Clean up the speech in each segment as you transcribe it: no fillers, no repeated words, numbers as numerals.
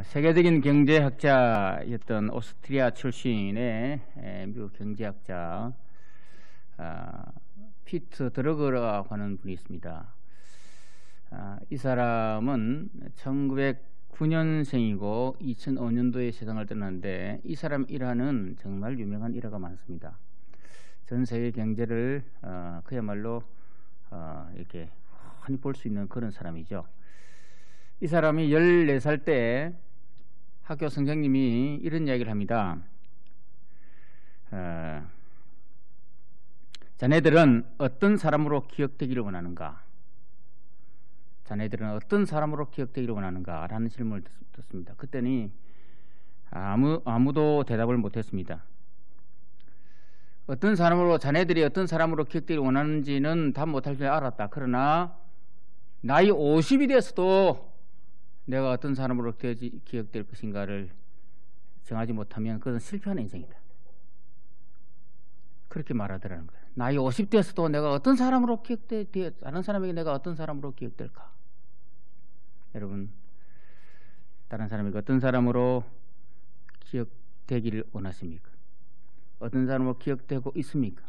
세계적인 경제학자였던 오스트리아 출신의 미국 경제학자 피트 드러거라고 하는 분이 있습니다. 이 사람은 1909년생이고 2005년도에 세상을 떠났는데, 이 사람 일화는 정말 유명한 일화가 많습니다. 전 세계 경제를 그야말로 이렇게 흔히 볼 수 있는 그런 사람이죠. 이 사람이 14살 때 학교 선생님이 이런 이야기를 합니다. 자네들은 어떤 사람으로 기억되기를 원하는가? 자네들은 어떤 사람으로 기억되기를 원하는가? 라는 질문을 듣습니다. 그때는 아무도 대답을 못했습니다. 어떤 사람으로, 자네들이 어떤 사람으로 기억되기를 원하는지는 답 못할 줄 알았다. 그러나 나이 50이 됐어도 내가 어떤 사람으로 기억될 것인가를 정하지 못하면 그것은 실패하는 인생이다. 그렇게 말하더라는 거예요. 나이 50대에서도 내가 어떤 사람으로 다른 사람에게 내가 어떤 사람으로 기억될까? 여러분, 다른 사람에게 어떤 사람으로 기억되기를 원하십니까? 어떤 사람으로 기억되고 있습니까?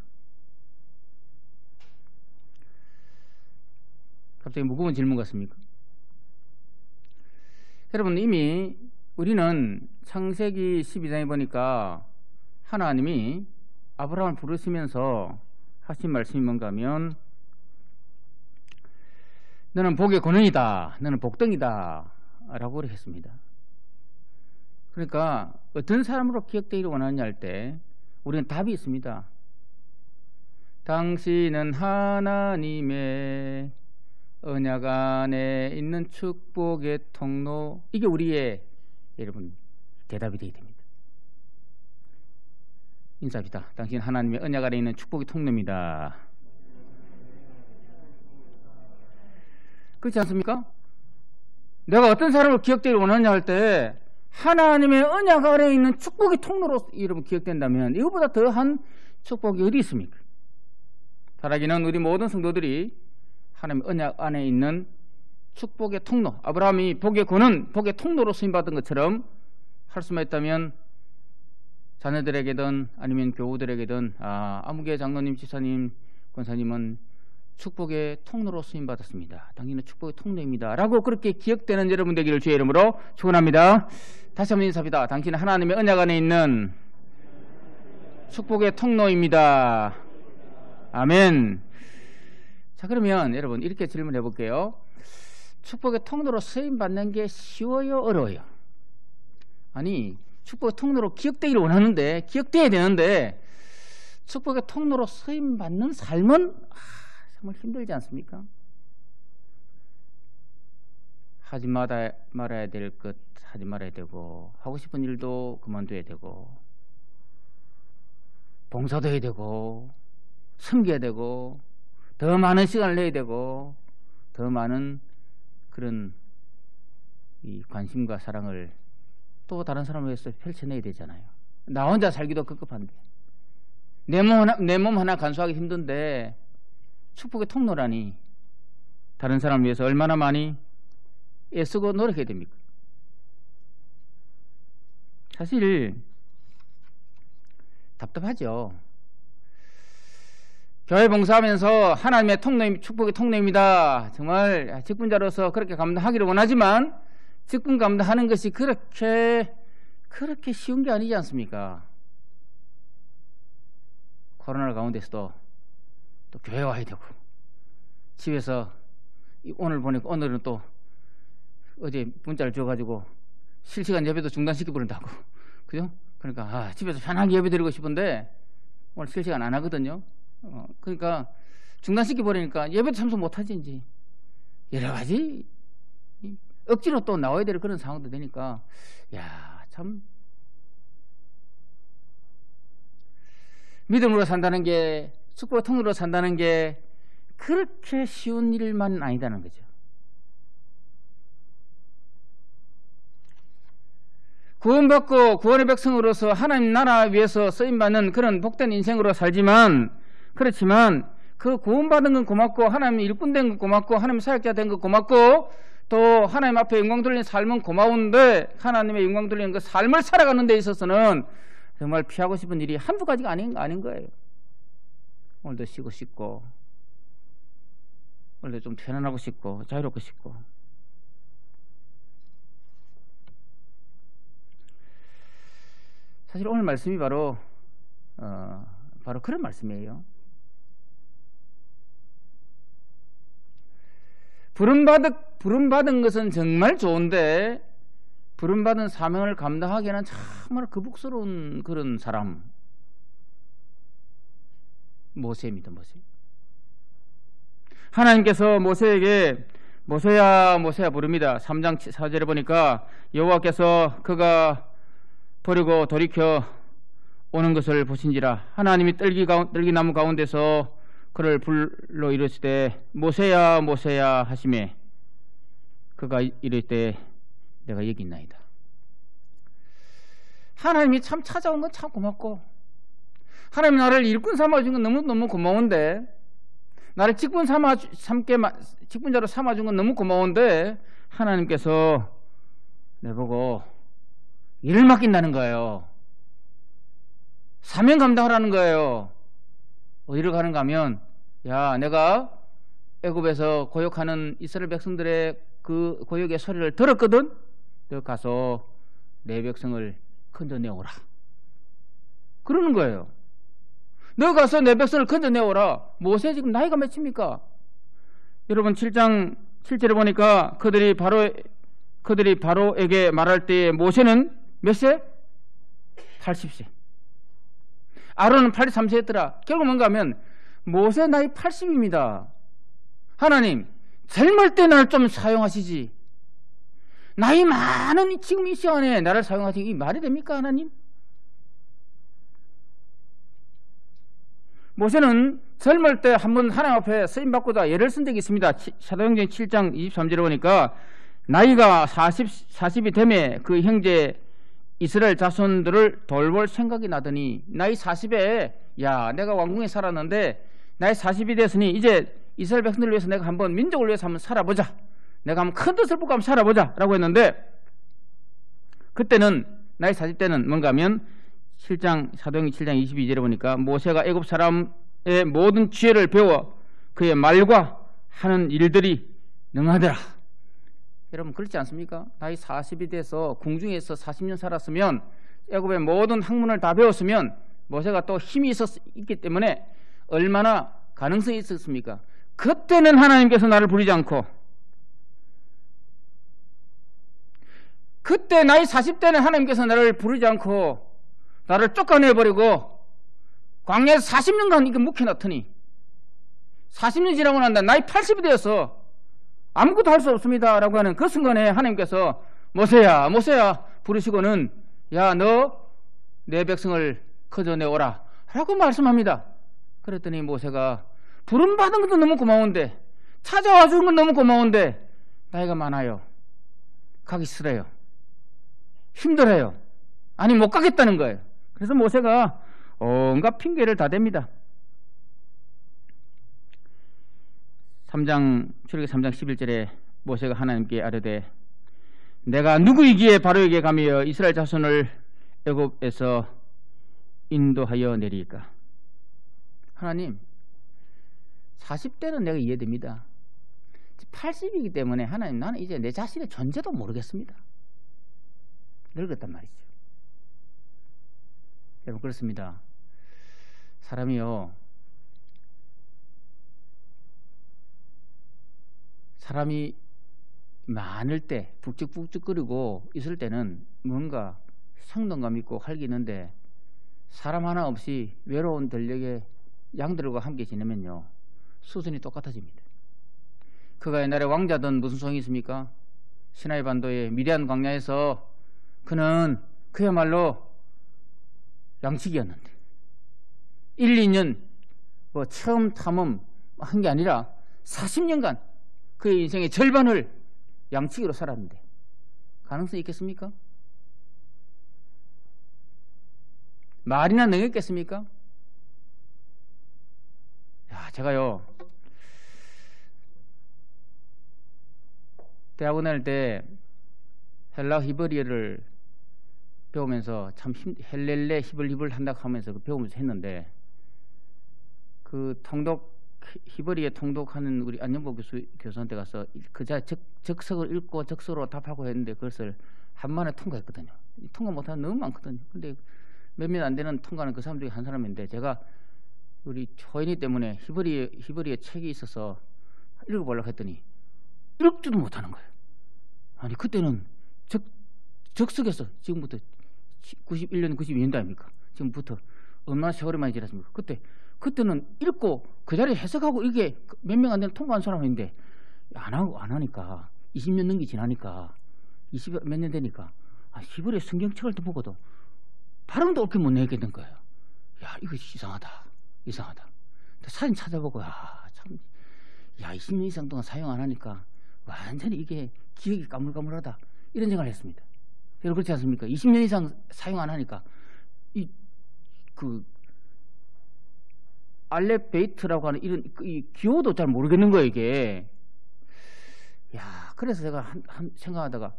갑자기 무거운 질문 같습니까? 여러분, 이미 우리는 창세기 12장에 보니까 하나님이 아브라함을 부르시면서 하신 말씀이 뭔가 하면, 너는 복의 권능이다, 너는 복덩이다 라고 했습니다. 그러니까 어떤 사람으로 기억되기를 원하느냐 할 때 우리는 답이 있습니다. 당신은 하나님의 언약 안에 있는 축복의 통로. 이게 우리의, 여러분, 대답이 되어야 됩니다. 인사합시다. 당신 하나님의 언약 안에 있는 축복의 통로입니다. 그렇지 않습니까? 내가 어떤 사람을 기억되기를 원하느냐 할 때 하나님의 언약 안에 있는 축복의 통로로 여러분 기억된다면 이것보다 더한 축복이 어디 있습니까? 바라기는 우리 모든 성도들이 하나님의 언약 안에 있는 축복의 통로, 아브라함이 복의 권은 복의 통로로 쓰임받은 것처럼 할 수만 있다면 자녀들에게든 아니면 교우들에게든 아무개 장로님, 지사님, 권사님은 축복의 통로로 쓰임받았습니다. 당신은 축복의 통로입니다 라고 그렇게 기억되는 여러분 되기를 주의 이름으로 축원합니다. 다시 한번 인사합니다. 당신은 하나님의 언약 안에 있는 축복의 통로입니다. 아멘. 자, 그러면 여러분 이렇게 질문해 볼게요. 축복의 통로로 쓰임받는 게 쉬워요, 어려워요? 아니, 축복의 통로로 기억되기를 원하는데, 기억돼야 되는데 축복의 통로로 쓰임받는 삶은 정말 힘들지 않습니까? 하지 말아야 될 것 하지 말아야 되고, 하고 싶은 일도 그만둬야 되고, 봉사도 해야 되고, 섬겨야 되고, 더 많은 시간을 내야 되고, 더 많은 그런 이 관심과 사랑을 또 다른 사람을 위해서 펼쳐내야 되잖아요. 나 혼자 살기도 급급한데, 내 몸 하나 간수하기 힘든데 축복의 통로라니 다른 사람을 위해서 얼마나 많이 애쓰고 노력해야 됩니까? 사실 답답하죠. 교회 봉사하면서 하나님의 통로, 축복의 통로입니다. 정말 직분자로서 그렇게 감당하기를 원하지만 직분 감당하는 것이 그렇게 쉬운 게 아니지 않습니까? 코로나 가운데서도 또 교회 와야 되고, 집에서 오늘 보니까 오늘은 또 어제 문자를 줘가지고 실시간 예배도 중단시켜 버린다고. 그죠? 그러니까 집에서 편하게 예배 드리고 싶은데 오늘 실시간 안 하거든요. 그러니까 중단시켜 버리니까 예배도 참석 못하지. 이제 여러 가지 억지로 또 나와야 될 그런 상황도 되니까, 참 믿음으로 산다는 게, 축복의 통로로 산다는 게 그렇게 쉬운 일만 아니다는 거죠. 구원받고 구원의 백성으로서 하나님 나라 위해서 쓰임받는 그런 복된 인생으로 살지만, 그렇지만 그 구원받은 건 고맙고, 하나님 일꾼 된 건 고맙고, 하나님 사역자 된 건 고맙고, 또 하나님 앞에 영광 돌리는 삶은 고마운데 하나님의 영광 돌리는 그 삶을 살아가는 데 있어서는 정말 피하고 싶은 일이 한두 가지가 아닌 거예요. 오늘도 쉬고 싶고, 오늘도 좀 편안하고 싶고, 자유롭고 싶고. 사실 오늘 말씀이 바로 그런 말씀이에요. 부름받은 것은 정말 좋은데 부름받은 사명을 감당하기에는 정말 거북스러운 그런 사람, 모세입니다. 모세. 하나님께서 모세에게 모세야 모세야 부릅니다. 3장 4절에 보니까 여호와께서 그가 버리고 돌이켜 오는 것을 보신지라. 하나님이 떨기나무 가운데서 그를 불러 이르시되 모세야 모세야 하시매 그가 이를 때 내가 여기 있나이다. 하나님이 참 찾아온 건 참 고맙고, 하나님 나를 일꾼 삼아준 건 너무너무 고마운데, 나를 직분자로 삼아준 건 너무 고마운데 하나님께서 내보고 일을 맡긴다는 거예요. 사명 감당하라는 거예요. 어디를 가는가 하면, 야, 내가 애굽에서 고역하는 이스라엘 백성들의 그 고역의 소리를 들었거든. 너 가서 내 백성을 건져내오라. 그러는 거예요. 너 가서 내 백성을 건져내오라. 모세 지금 나이가 몇입니까? 여러분 7장 7절에 보니까 그들이 바로에게 말할 때에 모세는 몇 세? 80세. 아론은 83세였더라. 결국 뭔가 하면 모세 나이 80입니다. 하나님, 젊을 때 나를 좀 사용하시지. 나이 많은 지금 이 시간에 나를 사용하시기 말이 됩니까, 하나님? 모세는 젊을 때 한번 하나님 앞에 쓰임받고자 예를 쓴 적이 있습니다. 사도행전 7장 23절에 보니까 나이가 40이 되매 그 형제 이스라엘 자손들을 돌볼 생각이 나더니, 나이 40에 야, 내가 왕궁에 살았는데 나이 40이 됐으니 이제 이스라엘 백성들을 위해서 내가 한번 민족을 위해서 한번 살아보자. 내가 한번 큰 뜻을 보고 한번 살아보자 라고 했는데, 그때는 나이 40대는 뭔가 하면 사도행전 7장 22절에 보니까 모세가 애굽 사람의 모든 지혜를 배워 그의 말과 하는 일들이 능하더라. 여러분 그렇지 않습니까? 나이 40이 돼서 궁중에서 40년 살았으면, 애굽의 모든 학문을 다 배웠으면 모세가 또 힘이 있기 때문에 얼마나 가능성이 있었습니까? 그때는 하나님께서 나를 부르지 않고, 그때 나이 40대는 하나님께서 나를 부르지 않고 나를 쫓아내버리고 광야에서 40년간 이렇게 묵혀놨더니 40년 지나고 난다 나이 80이 되어서 아무것도 할 수 없습니다 라고 하는 그 순간에 하나님께서 모세야 모세야 부르시고는, 야, 너 내 백성을 거저내오라 라고 말씀합니다. 그랬더니 모세가 부름받은 것도 너무 고마운데, 찾아와 주는 건 너무 고마운데 나이가 많아요. 가기 싫어요. 힘들어요. 아니 못 가겠다는 거예요. 그래서 모세가 온갖 핑계를 다 댑니다. 출애굽기 3장 11절에 모세가 하나님께 아뢰되 내가 누구이기에 바로에게 가며 이스라엘 자손을 애굽에서 인도하여 내리까? 하나님, 40대는 내가 이해됩니다. 80이기 때문에 하나님, 나는 이제 내 자신의 존재도 모르겠습니다. 늙었단 말이죠. 여러분 그렇습니다. 사람이 많을 때, 북적북적거리고 있을 때는 뭔가 생동감 있고 활기 있는데, 사람 하나 없이 외로운 들녘에 양들과 함께 지내면요 수준이 똑같아집니다. 그가 옛날에 왕자든 무슨 소용이 있습니까? 시나이 반도의 미디안 광야에서 그는 그야말로 양치기였는데 1, 2년 처음 탐험 한 게 아니라 40년간 그의 인생의 절반을 양치기로 살았는데 가능성이 있겠습니까? 말이나 능했겠습니까? 야, 제가요 대학원 다닐 때 헬라 히브리어를 배우면서 참 헬렐레 히블 한다고 하면서 배우면서 했는데, 그 통독 히브리어 통독하는 우리 안영복 교수한테 가서 적석을 읽고 적석으로 답하고 했는데 그것을 한 번에 통과했거든요. 통과 못하는 너무 많거든요. 근데 몇몇 안 되는 통과는 그 사람 중에 한 사람인데, 제가 우리 초인이 때문에 히브리어 책이 있어서 읽어보려고 했더니 읽지도 못하는 거예요. 아니 그때는 적석에서 지금부터 91년 92년도 아닙니까? 지금부터 얼마나 세월이 많이 지났습니까? 그때는 읽고 그 자리에 해석하고 이게 몇 명 안 되는 통과한 사람인데 안 하니까 20년 넘게 지나니까 20몇 년 되니까 히브리어 성경책을 또 보고도 발음도 옳게 못 내겠는 거예요. 야, 이거 이상하다. 사진 찾아보고 참 20년 이상 동안 사용 안 하니까 완전히 이게 기억이 가물가물하다, 이런 생각을 했습니다. 여러분 그렇지 않습니까? 20년 이상 사용 안 하니까 알렙베이트라고 하는 이런 이 기호도 잘 모르겠는 거예요, 이게. 야, 그래서 제가 생각하다가,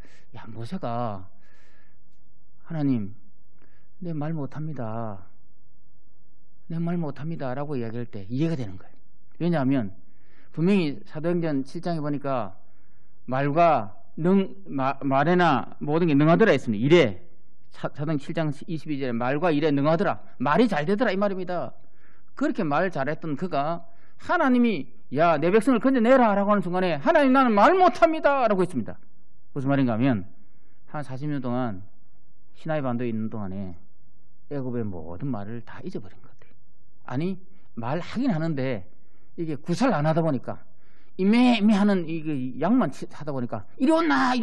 모세가 하나님, 내 말 못합니다 라고 이야기할 때 이해가 되는 거예요. 왜냐하면 분명히 사도행전 7장에 보니까 말과 말에나 모든 게 능하더라 했습니다. 일에, 사도행전 7장 22절에 말과 일에 능하더라, 말이 잘 되더라 이 말입니다. 그렇게 말 잘했던 그가 하나님이 야, 내 백성을 건져내라 라고 하는 순간에 하나님, 나는 말 못합니다 라고 했습니다. 무슨 말인가 하면 한 40년 동안 시나이 반도에 있는 동안에 애굽의 모든 말을 다 잊어버린 것 같아요. 아니, 말하긴 하는데 이게 구사를 안 하다 보니까 이매하는 이 양만 하다 보니까 이리 온나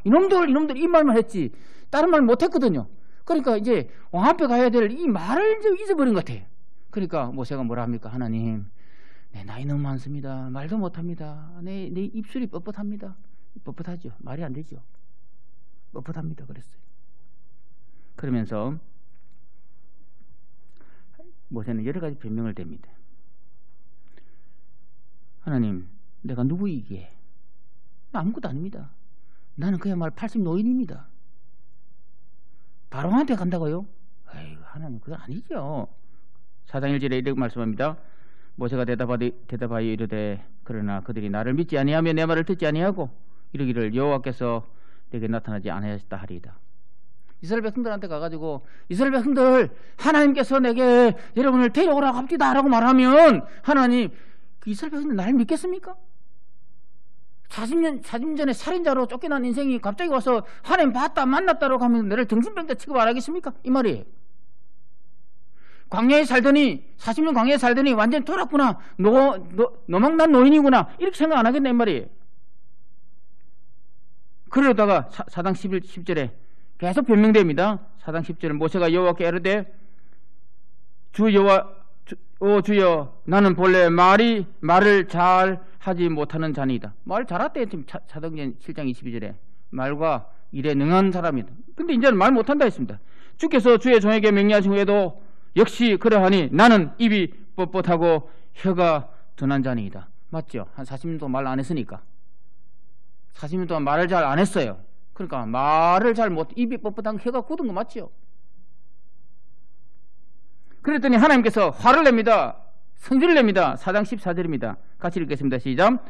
이놈들 이 말만 했지 다른 말 못했거든요. 그러니까 이제 왕 앞에 가야 될 이 말을 이제 잊어버린 것 같아요. 그러니까 모세가 뭐라 합니까? 하나님, 내 나이 너무 많습니다. 말도 못합니다. 내 입술이 뻣뻣합니다. 뻣뻣하죠. 말이 안 되죠. 뻣뻣합니다. 그랬어요. 그러면서 모세는 여러 가지 변명을 댑니다. 하나님, 내가 누구이기에? 아무것도 아닙니다. 나는 그야말로 80 노인입니다. 바로한테 간다고요? 에이, 하나님, 그건 아니죠. 4장 1절에 이렇게 말씀합니다. 모세가 대답하여 이르되, 그러나 그들이 나를 믿지 아니하며 내 말을 듣지 아니하고 이르기를 여호와께서 내게 나타나지 아니하셨다 하리이다. 이스라엘 백성들한테 가가지고, 이스라엘 백성들, 하나님께서 내게 여러분을 데려오라고 합니다 라고 말하면 하나님, 그 이스라엘 백성들 나를 믿겠습니까? 40년 전에 살인자로 쫓겨난 인생이 갑자기 와서 하나님 봤다 만났다라고 하면 너를 정신병자 취급 안 하겠습니까? 이 말이에요. 광야에 살더니 40년 광야에 살더니 완전 돌았구나, 노망난 노인이구나, 이렇게 생각 안 하겠네 이 말이에요. 그러다가 사당 10절에 계속 변명됩니다. 사당 10절에 모세가 여호와께 이르되, 주여, 나는 본래 말을 잘 하지 못하는 자니이다. 말 잘했대. 지금 사도행전 7장 22절에 말과 일에 능한 사람이다. 근데 이제는 말 못한다 했습니다. 주께서 주의 종에게 명령하신 후에도 역시 그러하니 나는 입이 뻣뻣하고 혀가 둔한 자니이다. 맞죠? 한 40년 동안 말 안 했으니까. 40년 동안 말을 잘 안 했어요. 그러니까 말을 잘 못, 입이 뻣뻣한 혀가 굳은 거 맞죠? 그랬더니 하나님께서 화를 냅니다. 성질을 냅니다. 4장 14절입니다. 같이 읽겠습니다. 시작.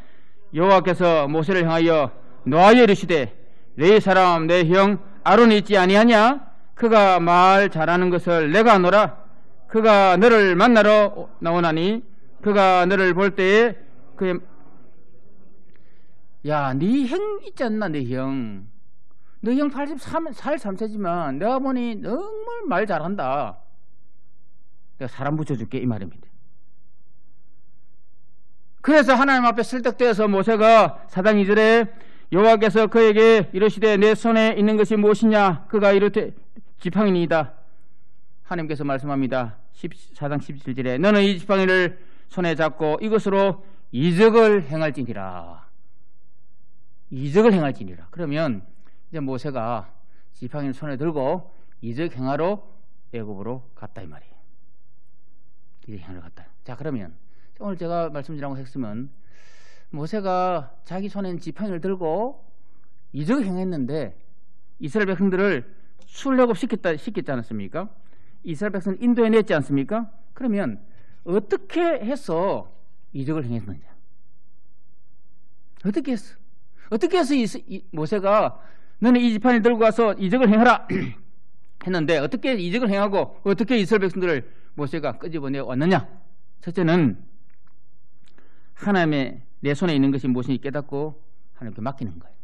여호와께서 모세를 향하여 노하여 이르시되, 내 사람 내 형 아론이 있지 아니하냐? 그가 말 잘하는 것을 내가 아노라. 그가 너를 만나러 나오나니 그가 너를 볼 때에 그의 야, 네 형 있지 않나? 네 형. 너 형 83살 3세지만 내가 보니 정말 말 잘한다. 내가 사람 붙여줄게 이 말입니다. 그래서 하나님 앞에 설득되어서 모세가 사당 2절에 여호와께서 그에게 이르시되 내 손에 있는 것이 무엇이냐? 그가 이르되 지팡이니이다. 하나님께서 말씀합니다. 4장 17절에 너는 이 지팡이를 손에 잡고 이것으로 이적을 행할지니라. 이적을 행할지니라. 그러면 이제 모세가 지팡이를 손에 들고 이적 행하러 애굽으로 갔다 이 말이에요. 이적 행하러 갔다. 자, 그러면 오늘 제가 말씀드리라고 했으면 모세가 자기 손에 지팡이를 들고 이적을 행했는데 이스라엘 백성들을 출애굽시켰지 않았습니까? 이스라엘 백성을 인도해 냈지 않습니까? 그러면 어떻게 해서 이적을 행했느냐? 어떻게 했어? 어떻게 해서 모세가 너는 이 지팡이를 들고 가서 이적을 행하라 했는데 어떻게 이적을 행하고 어떻게 이스라엘 백성들을 모세가 끄집어내 왔느냐? 첫째는 하나님의 내 손에 있는 것이 무엇인지 깨닫고 하나님께 맡기는 거예요.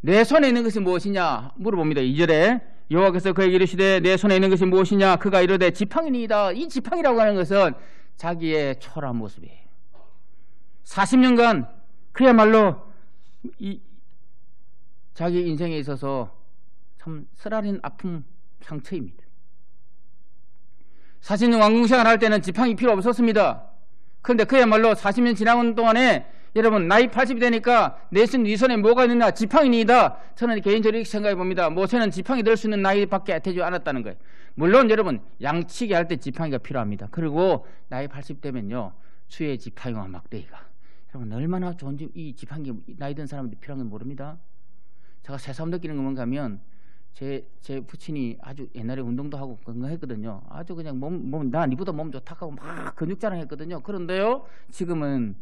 내 손에 있는 것이 무엇이냐 물어봅니다. 2절에 여호와께서 그에게 이르시되 내 손에 있는 것이 무엇이냐? 그가 이르되 지팡이니이다. 이 지팡이라고 하는 것은 자기의 초라한 모습이에요. 40년간 그야말로 자기 인생에 있어서 참 쓰라린 아픔 상처입니다. 40년 왕궁생활 할 때는 지팡이 필요 없었습니다. 그런데 그야말로 40년 지나온 동안에 여러분 나이 80이 되니까 네 손에 뭐가 있느냐? 지팡이니이다. 저는 개인적으로 이렇게 생각해 봅니다. 모세는 지팡이 들 수 있는 나이밖에 되지 않았다는 거예요. 물론 여러분 양치기 할 때 지팡이가 필요합니다. 그리고 나이 80 되면요 주의 지팡이와 막대기가 여러분 얼마나 좋은지 이 지팡이 나이 든 사람들이 필요한 건 모릅니다. 제가 새삼 느끼는 것만 가면 제 부친이 아주 옛날에 운동도 하고 건강했거든요. 아주 그냥 나 니보다 몸 좋다 하고 막 근육 자랑했거든요. 그런데요 지금은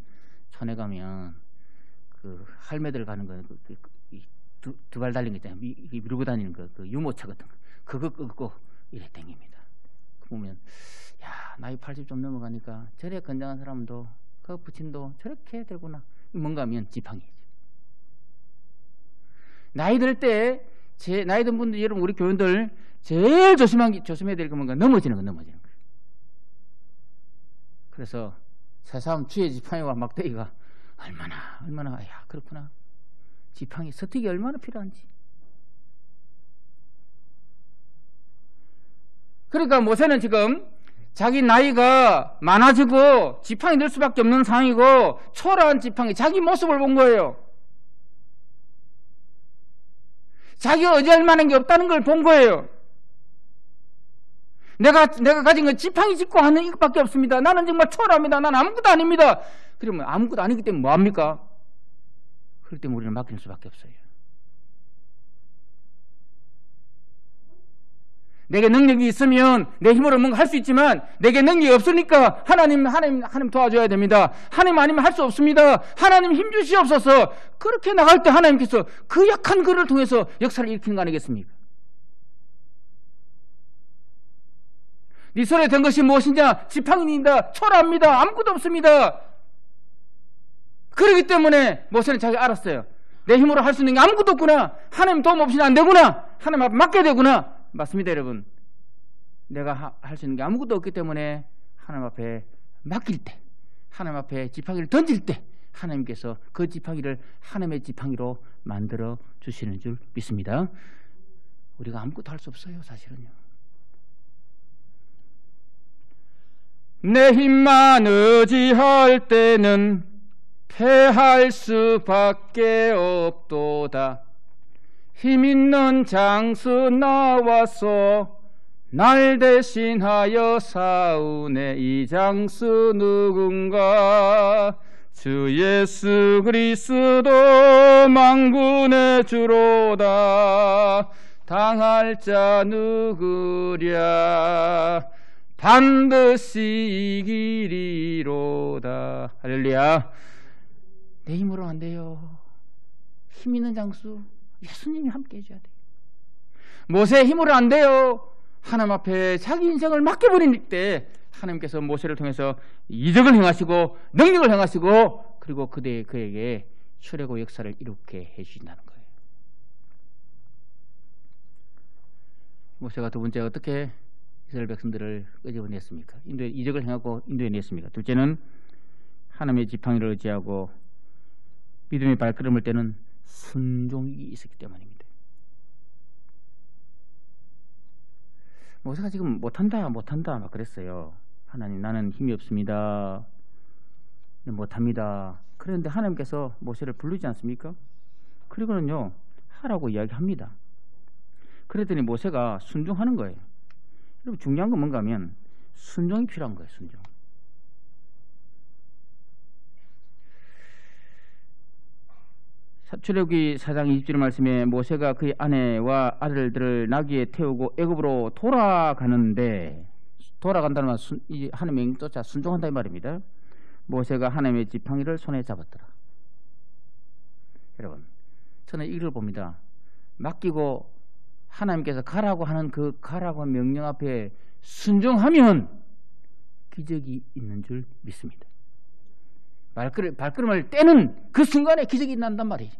촌에 가면 그 할매들 가는 거 두 발 달린 거 있잖아요. 밀고 다니는 거 그 유모차 같은 거 그거 끄고 이래 댕깁니다. 보면 야 나이 80 좀 넘어가니까 저래 건장한 사람도 그 부친도 저렇게 되구나. 뭔가 하면 지팡이죠. 나이 들 때 나이 든 분들 여러분 우리 교인들 제일 조심해야 될 게 뭔가 넘어지는 거예요. 그래서 새삼 주의 지팡이와 막대기가 얼마나 야 그렇구나. 지팡이 서택이 얼마나 필요한지. 그러니까 모세는 지금 자기 나이가 많아지고 지팡이 들 수밖에 없는 상황이고 초라한 지팡이 자기 모습을 본 거예요. 자기가 의지할 만한 게 없다는 걸 본 거예요. 내가 가진 건 지팡이 짚고 하는 이것밖에 없습니다. 나는 정말 초라합니다. 나는 아무것도 아닙니다. 그러면 아무것도 아니기 때문에 뭐합니까? 그럴 때 우리는 맡길 수밖에 없어요. 내게 능력이 있으면 내 힘으로 뭔가 할 수 있지만 내게 능력이 없으니까 하나님 도와줘야 됩니다. 하나님 아니면 할 수 없습니다. 하나님 힘 주시옵소서. 그렇게 나갈 때 하나님께서 그 약한 그를 통해서 역사를 일으키는 거 아니겠습니까? 네 손에 든 것이 무엇이냐? 지팡이입니다. 초라합니다. 아무것도 없습니다. 그렇기 때문에 모세는 자기가 알았어요. 내 힘으로 할 수 있는 게 아무것도 없구나. 하나님 도움 없이는 안 되구나. 하나님 앞에 맡겨야 되구나. 맞습니다, 여러분. 내가 할 수 있는 게 아무것도 없기 때문에 하나님 앞에 맡길 때, 하나님 앞에 지팡이를 던질 때 하나님께서 그 지팡이를 하나님의 지팡이로 만들어 주시는 줄 믿습니다. 우리가 아무것도 할 수 없어요, 사실은요. 내 힘만 의지할 때는 패할 수밖에 없도다. 힘 있는 장수 나와서 날 대신하여 싸우네. 이 장수 누군가? 주 예수 그리스도 만군의 주로다. 당할 자 누구랴? 반드시 이기리로다. 할렐루야. 내 힘으로 안 돼요. 힘 있는 장수 예수님이 함께 해줘야 돼요. 모세의 힘으로 안 돼요. 하나님 앞에 자기 인생을 맡겨버릴 때 하나님께서 모세를 통해서 이적을 행하시고 능력을 행하시고 그리고 그에게 출애굽 역사를 이룩게 해주신다는 거예요. 모세가 두 번째 어떻게 이스라엘 백성들을 끄집어냈습니까? 인도에 이적을 행하고 인도에 냈습니까? 둘째는 하나님의 지팡이를 의지하고 믿음의 발걸음을 떼는 순종이 있었기 때문입니다. 모세가 지금 못한다 막 그랬어요. 하나님 나는 힘이 없습니다. 못합니다. 그런데 하나님께서 모세를 부르지 않습니까? 그리고는요 하라고 이야기합니다. 그랬더니 모세가 순종하는 거예요. 여러분 중요한 건 뭔가 하면 순종이 필요한 거예요. 순종. 출애굽기 4장 20절 말씀에 모세가 그의 아내와 아들들을 나귀에 태우고 애굽으로 돌아가는데, 돌아간다는 말은 하나님의 명령조차 순종한다 이 말입니다. 모세가 하나님의 지팡이를 손에 잡았더라. 여러분, 저는 이걸 봅니다. 맡기고 하나님께서 가라고 하는 그 가라고 하는 명령 앞에 순종하면 기적이 있는 줄 믿습니다. 발걸음을 떼는 그 순간에 기적이 난단 말이에요.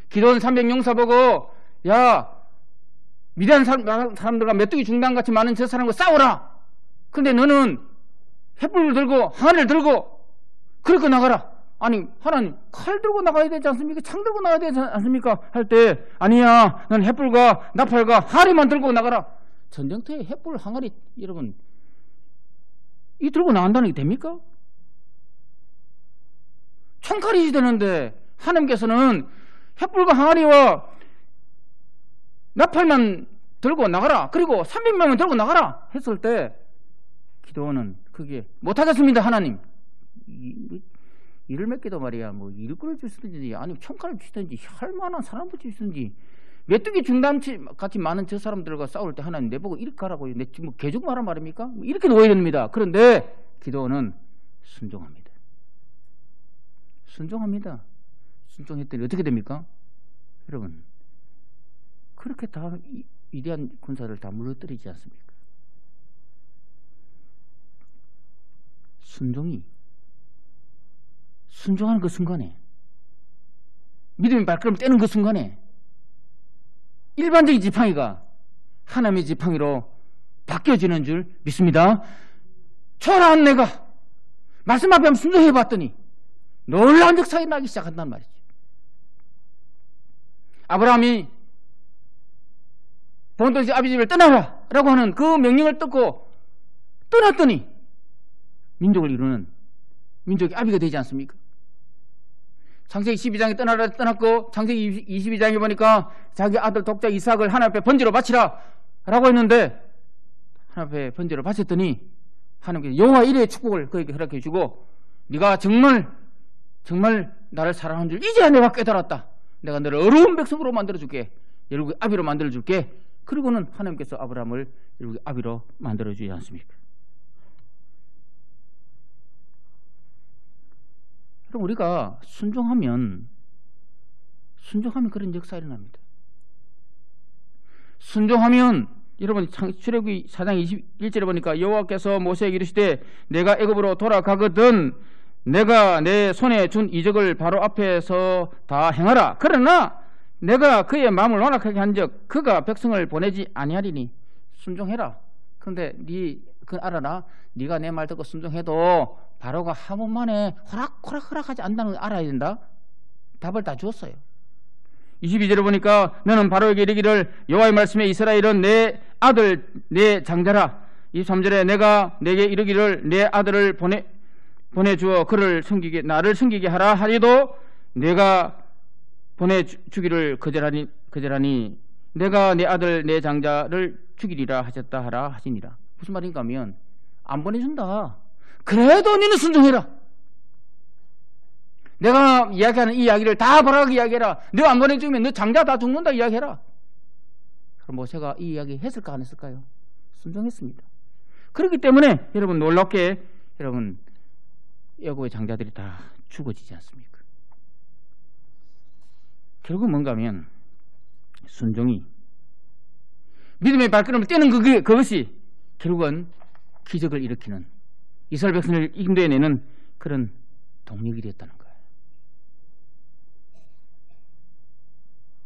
기도원 300 용사 보고, 야, 미디안 사람들과 메뚜기 중단같이 많은 저 사람과 싸워라. 근데 너는 횃불을 들고 항아리를 들고 그렇게 나가라. 아니, 하나님 칼 들고 나가야 되지 않습니까? 창 들고 나가야 되지 않습니까? 할 때, 아니야, 넌 횃불과 나팔과 항아리만 들고 나가라. 전쟁터에 횃불, 항아리, 여러분, 이 들고 나간다는 게 됩니까? 총칼이 되는데 하나님께서는 횃불과 항아리와 나팔만 들고 나가라. 그리고 300명만 들고 나가라 했을 때 기도원은 그게 못하겠습니다. 하나님, 일을 맡기도 말이야, 뭐 일을 끌어주시든지 아니면 총칼을 주시든지 할만한 사람을 주시든지, 메뚜기 중단같이 많은 저 사람들과 싸울 때 하나님 내보고 이렇게 가라고, 내 지금 뭐 개죽 말한 말입니까? 이렇게 놓아야 됩니다. 그런데 기도원은 순종합니다. 순종합니다. 순종했더니 어떻게 됩니까? 여러분, 그렇게 다 위대한 군사를 다 물러뜨리지 않습니까? 순종하는 그 순간에, 믿음의 발걸음을 떼는 그 순간에 일반적인 지팡이가 하나님의 지팡이로 바뀌어지는 줄 믿습니다. 초라한 내가 말씀 앞에 한번 순종해 봤더니 놀라운 역사가 나기 시작한단 말이죠. 아브라함이 본토에서 아비 집을 떠나라 라고 하는 그 명령을 듣고 떠났더니 민족을 이루는 민족의 아비가 되지 않습니까? 창세기 12장에 떠났고 창세기 22장에 보니까 자기 아들 독자 이삭을 하나님 앞에 번제로 바치라 라고 했는데, 하나님 앞에 번제로 바쳤더니 하나님께서 여호와 이레의 축복을 그에게 허락해 주고, 네가 정말 나를 사랑하는 줄 이제야 내가 깨달았다. 내가 너를 어려운 백성으로 만들어줄게. 열국의 아비로 만들어줄게. 그리고는 하나님께서 아브라함을 열국의 아비로 만들어주지 않습니까? 그럼 우리가 순종하면 그런 역사가 일어납니다. 순종하면, 여러분 출애굽기 4장 21절에 보니까 여호와께서 모세에게 이르시되 내가 애굽으로 돌아가거든 내가 내 손에 준 이적을 바로 앞에서 다 행하라. 그러나 내가 그의 마음을 완악하게 한즉 그가 백성을 보내지 아니하리니 순종해라. 그런데 그 알아라. 네가 내 말 듣고 순종해도 바로가 한 번만에 허락하지 않는다는 걸 알아야 된다. 답을 다 주었어요. 22절에 보니까 너는 바로에게 이르기를 여호와의 말씀에 이스라엘은 내 아들 내 장자라. 23절에 내가 내게 이르기를 내 아들을 보내주어 나를 섬기게 하라 하리도 내가 보내주기를 거절하니 내가 내 아들 내 장자를 죽이리라 하셨다 하라 하시니라. 무슨 말인가 하면, 안 보내준다. 그래도 너는 순종해라. 내가 이야기하는 이 이야기를 다 바라게 이야기해라. 내가 안 보내주면 너 장자 다 죽는다 이야기해라. 그럼 모세가 이 이야기 했을까 안 했을까요? 순종했습니다. 그렇기 때문에 여러분 놀랍게 여러분 애굽의 장자들이 다 죽어지지 않습니까? 결국 뭔가 하면 순종이 믿음의 발걸음을 떼는 그것이 결국은 기적을 일으키는, 이스라엘 백성을 인도해내는 그런 동력이 되었다는 거예요.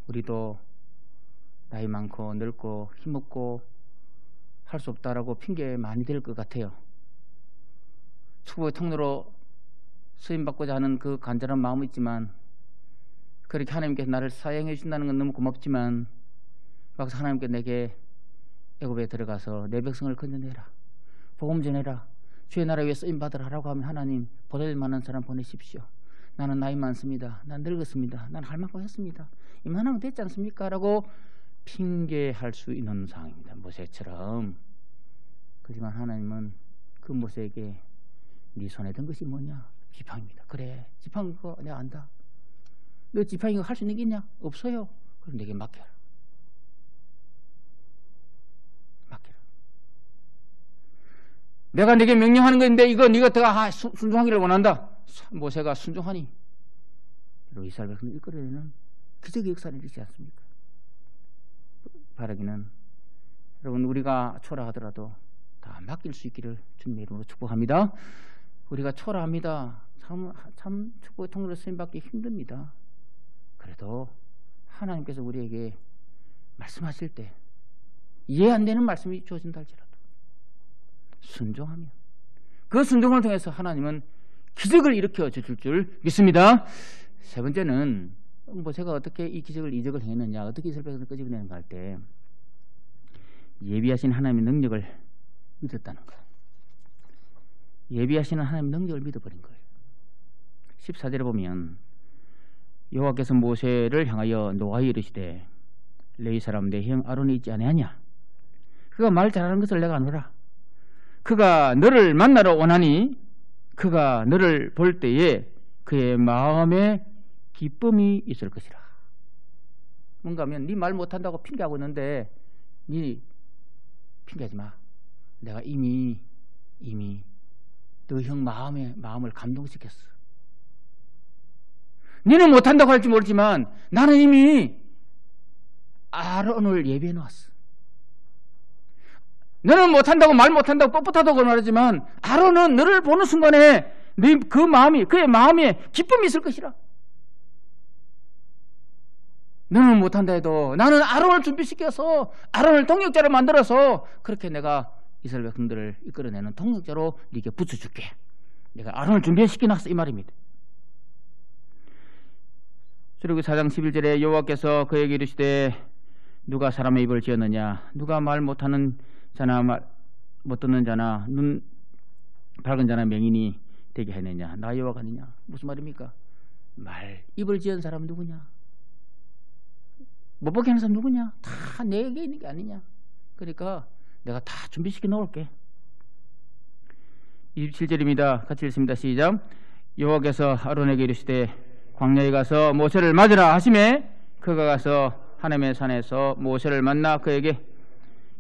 우리도 나이 많고 늙고 힘없고 할 수 없다라고 핑계 많이 댈 것 같아요. 축복의 통로로 쓰임받고자 하는 그 간절한 마음은 있지만, 그렇게 하나님께서 나를 사용해 주신다는 건 너무 고맙지만, 막상 하나님께 내게 애굽에 들어가서 내 백성을 건져내라, 복음 전해라, 주의 나라 위에 쓰임받으라 라고 하면 하나님 보낼 만한 사람 보내십시오. 나는 나이 많습니다. 난 늙었습니다. 난 할 만큼 했습니다. 이만하면 됐지 않습니까? 라고 핑계할 수 있는 상황입니다. 모세처럼. 그렇지만 하나님은 그 모세에게 네 손에 든 것이 뭐냐? 지팡이입니다. 그래, 지팡이 그거 내가 안다. 너 지팡이 이거 할 수 있는 게 있냐? 없어요. 그럼 내게 맡겨라. 맡겨라. 내가 내게 명령하는 건데 이거 네가 내가 순종하기를 원한다. 모세가 순종하니 이스라엘 백성을 이끌어내는 기적의 역사를 일으키지 않습니까? 바라기는 여러분, 우리가 초라하더라도 다 맡길 수 있기를 주님의 이름으로 축복합니다. 우리가 초라합니다. 참 축복의 통로로 쓰임받기 힘듭니다. 그래도 하나님께서 우리에게 말씀하실 때 이해 안 되는 말씀이 주어진다 할지라도 순종하면 그 순종을 통해서 하나님은 기적을 일으켜 주실 줄 믿습니다. 세 번째는 모세가 어떻게 이 이적을 행했느냐, 어떻게 이스라엘 백성을 끄집어내는가 할 때 예비하신 하나님의 능력을 믿었다는 거예요. 예비하시는 하나님의 능력을 믿어버린 거예요. 14절에 보면 여호와께서 모세를 향하여 노하여 이르시되 레위 사람 내 형 아론이 있지 아니하냐? 그가 말 잘하는 것을 내가 아노라. 그가 너를 만나러 오나니 그가 너를 볼 때에 그의 마음에 기쁨이 있을 것이라. 뭔가 하면 네 말 못한다고 핑계하고 있는데 네 핑계하지 마. 내가 이미 너 형 마음을 감동시켰어. 너는 못한다고 할지 모르지만 나는 이미 아론을 예비해 놓았어. 너는 못한다고 말 못한다고 뻣뻣하다고 말하지만 아론은 너를 보는 순간에 그의 마음에 기쁨이 있을 것이라. 너는 못한다 해도 나는 아론을 준비시켜서 아론을 동역자로 만들어서 그렇게 내가 이스라엘 백성들을 이끌어내는 동역자로 네게 붙여줄게. 내가 아론을 준비시켜놨어, 이 말입니다. 출애굽기 4장 11절에 여호와께서 그에게 이르시되 누가 사람의 입을 지었느냐? 누가 말 못하는 자나 말 못 듣는 자나 눈 밝은 자나 명인이 되게 하느냐? 나 여호와가 아니냐? 무슨 말입니까? 입을 지은 사람은 누구냐? 못 보게 하는 사람 누구냐? 다 내게 있는 게 아니냐? 그러니까 내가 다 준비시켜 놓을게. 27절입니다. 같이 읽습니다. 시작. 여호와께서 아론에게 이르시되 광야에 가서 모세를 맞으라 하시매 그가 가서 하나님의 산에서 모세를 만나 그에게,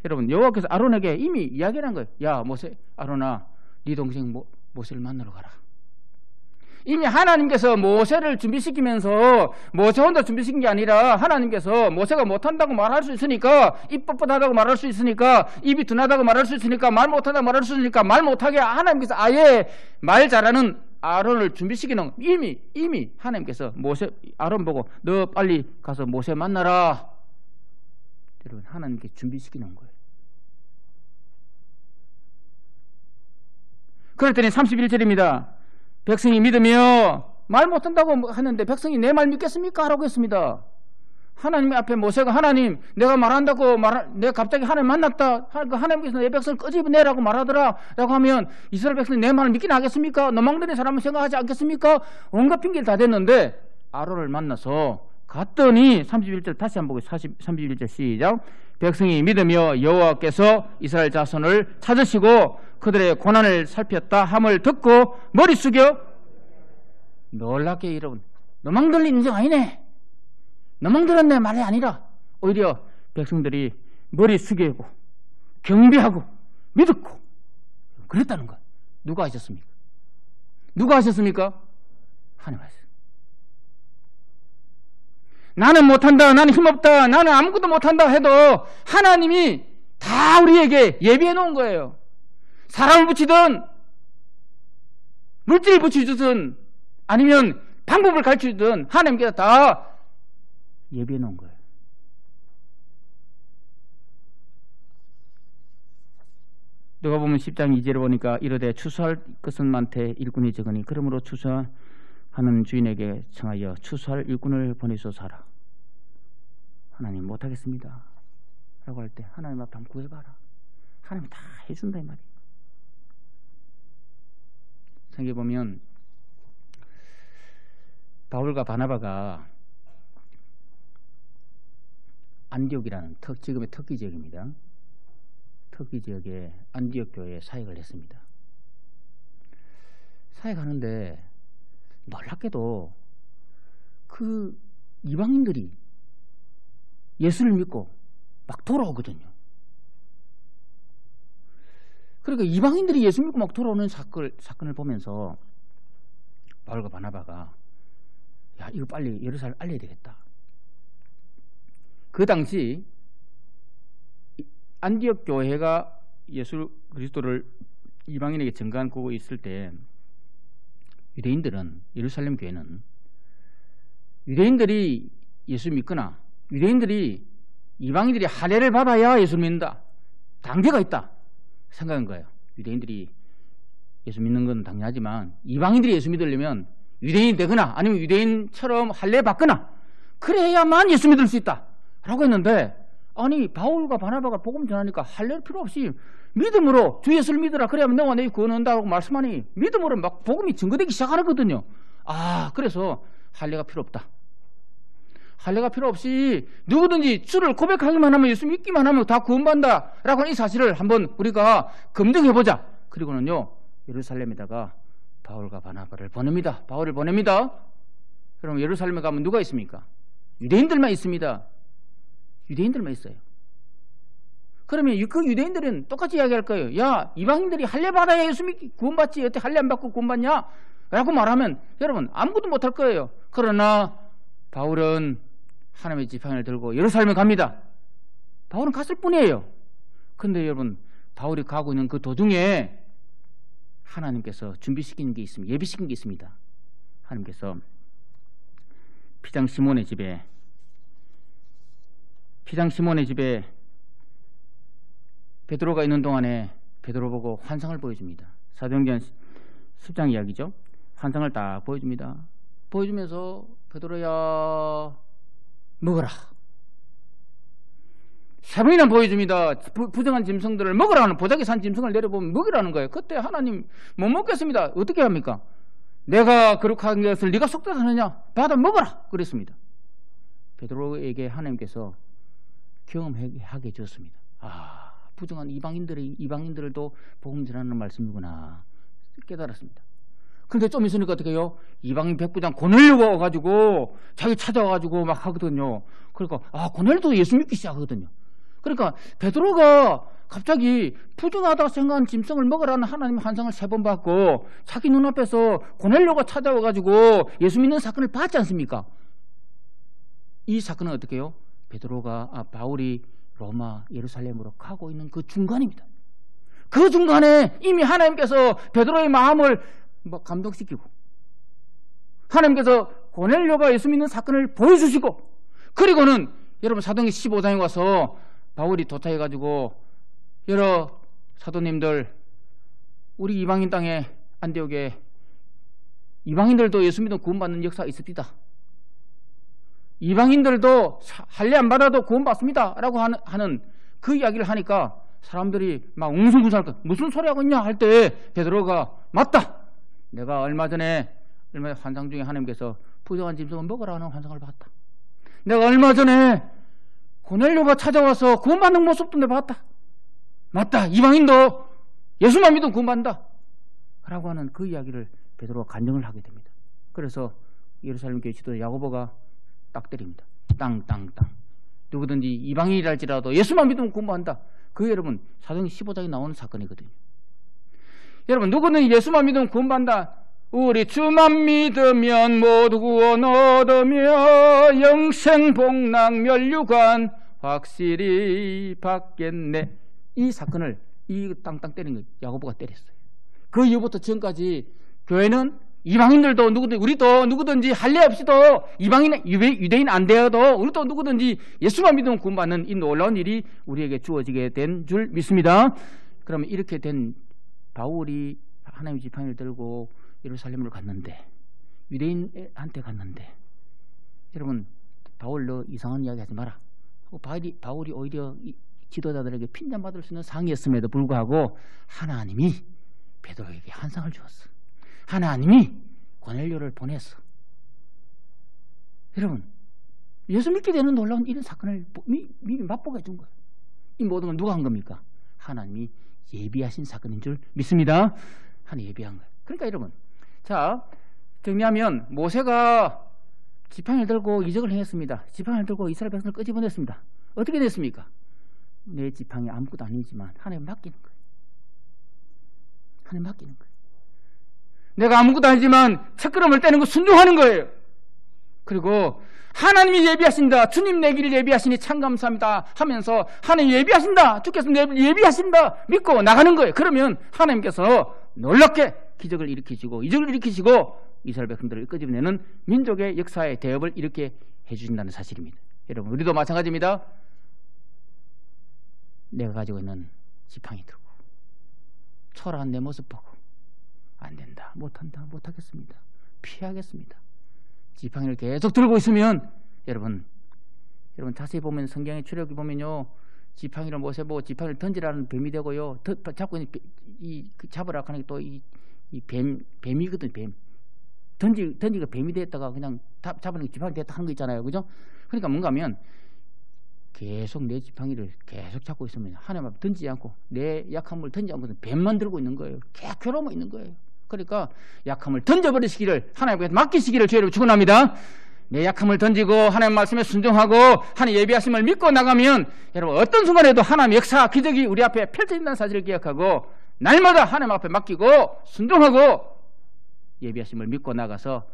여러분, 여호와께서 아론에게 이미 이야기를 한 거예요. 야, 아론아, 네 동생 모세를 만나러 가라. 이미 하나님께서 모세를 준비시키면서 모세 혼자 준비시킨 게 아니라 하나님께서 모세가 못한다고 말할 수 있으니까, 입 뻣뻣하다고 말할 수 있으니까, 입이 둔하다고 말할 수 있으니까, 말 못한다고 말할 수 있으니까 말 못하게 하나님께서 아예 말 잘하는 아론을 준비시키는, 이미 하나님께서 아론 보고 너 빨리 가서 모세 만나라. 여러분, 하나님께 준비시키는 거예요. 그랬더니 31절입니다. 백성이 믿으며 말 못한다고 하는데 백성이 내 말 믿겠습니까? 하라고 했습니다. 하나님 앞에 모세가 하나님, 내가 말한다고 내가 갑자기 하나님 만났다. 하나님께서 내 백성을 끄집어내라고 말하더라. 라고 하면 이스라엘 백성이 내 말을 믿긴 하겠습니까? 노망들의 사람을 생각하지 않겠습니까? 온갖 핑계를 다 댔는데 아론을 만나서 갔더니 31절 다시 한번 보고 31절 시작. 백성이 믿으며 여호와께서 이스라엘 자손을 찾으시고 그들의 고난을 살폈다 함을 듣고 머리 숙여 놀랍게 여러분, 노망들이 인정 아니네. 노망들은 내 말이 아니라 오히려 백성들이 머리 숙이고 경배하고 믿었고 그랬다는 것. 누가 하셨습니까? 하나님 하셨어요. 나는 못한다, 나는 힘없다, 나는 아무것도 못한다 해도 하나님이 다 우리에게 예비해 놓은 거예요. 사람을 붙이든 물질을 붙이든 아니면 방법을 가르치든 하나님께서 다 예비해 놓은 거예요. 누가 보면 10장 2절에 보니까 이르되 추수할 것은 많되 일꾼이 적으니 그러므로 추수하는 주인에게 청하여 추수할 일꾼을 보내소서 하라. 하나님 못하겠습니다 라고 할 때 하나님 앞에 한번 구해봐라. 하나님 다 해준다 이 말이에요. 성경에 보면 바울과 바나바가 안디옥이라는 지금의 터키 지역입니다. 터키 지역에 안디옥 교회에 사역을 했습니다. 사역하는데 놀랍게도 그 이방인들이 예수를 믿고 막 돌아오거든요. 그러니까 이방인들이 예수 믿고 막 돌아오는 사건을 보면서 바울과 바나바가 야, 이거 빨리 예루살렘 알려야 되겠다. 그 당시 안디옥 교회가 예수 그리스도를 이방인에게 증거하고 있을 때 유대인들은, 예루살렘 교회는 유대인들이 예수 믿거나 유대인들이 이방인들이 할례를 받아야 예수 믿는다, 단계가 있다 생각한 거예요. 유대인들이 예수 믿는 건 당연하지만 이방인들이 예수 믿으려면 유대인이 되거나 아니면 유대인처럼 할례 받거나 그래야만 예수 믿을 수 있다 라고 했는데, 아니 바울과 바나바가 복음 전하니까 할례 필요 없이 믿음으로 주 예수를 믿으라, 그래야만 너와 내 구원한다고 말씀하니 믿음으로 막 복음이 증거되기 시작하거든요. 아, 그래서 할례가 필요 없다, 할례가 필요 없이 누구든지 주를 고백하기만 하면, 예수 믿기만 하면 다 구원받는다 라고 하는 이 사실을 한번 우리가 검증해보자. 그리고는요 예루살렘에다가 바울과 바나바를 보냅니다. 바울을 보냅니다. 그럼 예루살렘에 가면 누가 있습니까? 유대인들만 있습니다. 유대인들만 있어요. 그러면 그 유대인들은 똑같이 이야기할 거예요. 야, 이방인들이 할례 받아야 예수 믿기 구원받지, 어떻게 할례 안 받고 구원받냐 라고 말하면 여러분 아무것도 못할 거예요. 그러나 바울은 하나님의 지팡이를 들고 예루살렘에 갑니다. 바울은 갔을 뿐이에요. 근데 여러분 바울이 가고 있는 그 도중에 하나님께서 준비시킨 게 있습니다. 예비시킨 게 있습니다. 하나님께서 피장 시몬의 집에 베드로가 있는 동안에 베드로 보고 환상을 보여줍니다. 사도행전 10장 이야기죠. 환상을 딱 보여줍니다. 보여주면서 베드로야 먹어라, 세 번이나 보여줍니다. 부정한 짐승들을 먹으라는, 보자기 산 짐승을 내려보면 먹으라는 거예요. 그때 하나님 못 먹겠습니다. 어떻게 합니까? 내가 거룩한 것을 네가 속죄하느냐, 받아 먹어라 그랬습니다. 베드로에게 하나님께서 경험하게 주었습니다. 아, 부정한 이방인들도 복음 전하는 말씀이구나 깨달았습니다. 근데 좀 있으니까 어떻게 해요? 이방인 백부장 고넬료가 와가지고 자기 찾아와가지고 막 하거든요. 그러니까 고넬료도 예수 믿기 시작하거든요. 그러니까 베드로가 갑자기 부정하다고 생각한 짐승을 먹으라는 하나님 환상을 3번 받고 자기 눈앞에서 고넬료가 찾아와가지고 예수 믿는 사건을 봤지 않습니까? 이 사건은 어떻게 해요? 바울이 로마 예루살렘으로 가고 있는 그 중간입니다. 그 중간에 이미 하나님께서 베드로의 마음을 감동시키고, 하나님께서 고넬료가 예수 믿는 사건을 보여주시고, 그리고는 여러분 사도행전 15장에 와서 바울이 도착해가지고 여러 사도님들, 우리 이방인 땅에 안디옥에 이방인들도 예수 믿어 구원받는 역사가 있습니다. 이방인들도 할례 안 받아도 구원받습니다 라고 하는 그 이야기를 하니까 사람들이 막 웅성웅성할 거야. 무슨 소리 하고 있냐 할 때 베드로가 맞다, 내가 얼마 전에 환상 중에 하나님께서 부정한 짐승을 먹으라는 환상을 봤다. 내가 얼마 전에 고넬료가 찾아와서 구원받는 모습도 내가 봤다. 맞다, 이방인도 예수만 믿으면 구원받는다 라고 하는 그 이야기를 베드로가 간증을 하게 됩니다. 그래서 예루살렘 교회 지도자 야고보가 딱 때립니다. 땅. 누구든지 이방인이랄지라도 예수만 믿으면 구원받는다. 그게 여러분 사도행전 15장에 나오는 사건이거든요. 여러분 누구는 예수만 믿으면 구원받는다. 우리 주만 믿으면 모두 구원 얻으며 영생 복락 멸류관 확실히 받겠네. 이 사건을 이 땅땅 때린 거예요. 야고보가 때렸어요. 그 이후부터 지금까지 교회는 이방인들도 누구든지, 우리도 누구든지 할례 없이도 유대인 안 되어도 우리도 누구든지 예수만 믿으면 구원받는 이 놀라운 일이 우리에게 주어지게 된 줄 믿습니다. 그러면 이렇게 된 바울이 하나님의 지팡이를 들고 예루살렘으로 갔는데, 유대인한테 갔는데, 여러분 바울 너 이상한 이야기 하지 마라 하고 바울이 오히려 지도자들에게 핀잔받을 수 있는 상이었음에도 불구하고 하나님이 베드로에게 환상을 주었어. 하나님이 고넬료를 보냈어. 여러분 예수 믿게 되는 놀라운 이런 사건을 미리 맛보게 해준 거예요. 이 모든 걸 누가 한 겁니까? 하나님이 예비하신 사건인 줄 믿습니다. 하나님 예비한 거예요. 그러니까 여러분, 자 정리하면 모세가 지팡이를 들고 이적을 행했습니다. 지팡이를 들고 이스라엘 백성을 끄집어냈습니다. 어떻게 됐습니까? 내 지팡이 아무것도 아니지만 하나님 맡기는 거예요. 하나님 맡기는 거예요. 내가 아무것도 아니지만 첫걸음을 떼는 거 순종하는 거예요. 그리고 하나님이 예비하신다. 주님 내 길을 예비하시니 참 감사합니다 하면서 하나님 예비하신다. 주께서 예비하신다. 믿고 나가는 거예요. 그러면 하나님께서 놀랍게 기적을 일으키시고 이적을 일으키시고 이스라엘 백성들을 끄집어내는 민족의 역사의 대업을 이렇게 해주신다는 사실입니다. 여러분 우리도 마찬가지입니다. 내가 가지고 있는 지팡이 들고 초라한 내 모습 보고 안 된다, 못한다, 못하겠습니다, 피하겠습니다. 지팡이를 계속 들고 있으면 여러분 자세히 보면 성경의 출애굽기 보면요, 지팡이를 모세 보고 지팡이를 던지라는 뱀이 되고요, 잡고 잡으라 하는 게 또 이 뱀이거든. 뱀 던지가 뱀이 됐다가 그냥 잡으는 게 지팡이 됐다 하는 거 있잖아요, 그죠? 그러니까 뭔가 하면 계속 내 지팡이를 계속 잡고 있으면 하나님 앞에 던지지 않고 내 약함을 던지지 않고 뱀만 들고 있는 거예요. 계속 괴로워 있는 거예요. 그러니까 약함을 던져버리시기를, 하나님께 맡기시기를 주의 이름으로 축원합니다. 내 약함을 던지고 하나님 말씀에 순종하고 하나님 예비하심을 믿고 나가면 여러분 어떤 순간에도 하나님 역사 기적이 우리 앞에 펼쳐진다는 사실을 기억하고 날마다 하나님 앞에 맡기고 순종하고 예비하심을 믿고 나가서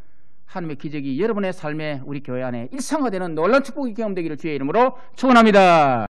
하나님의 기적이 여러분의 삶에 우리 교회 안에 일상화되는 놀라운 축복이 경험되기를 주의 이름으로 축원합니다.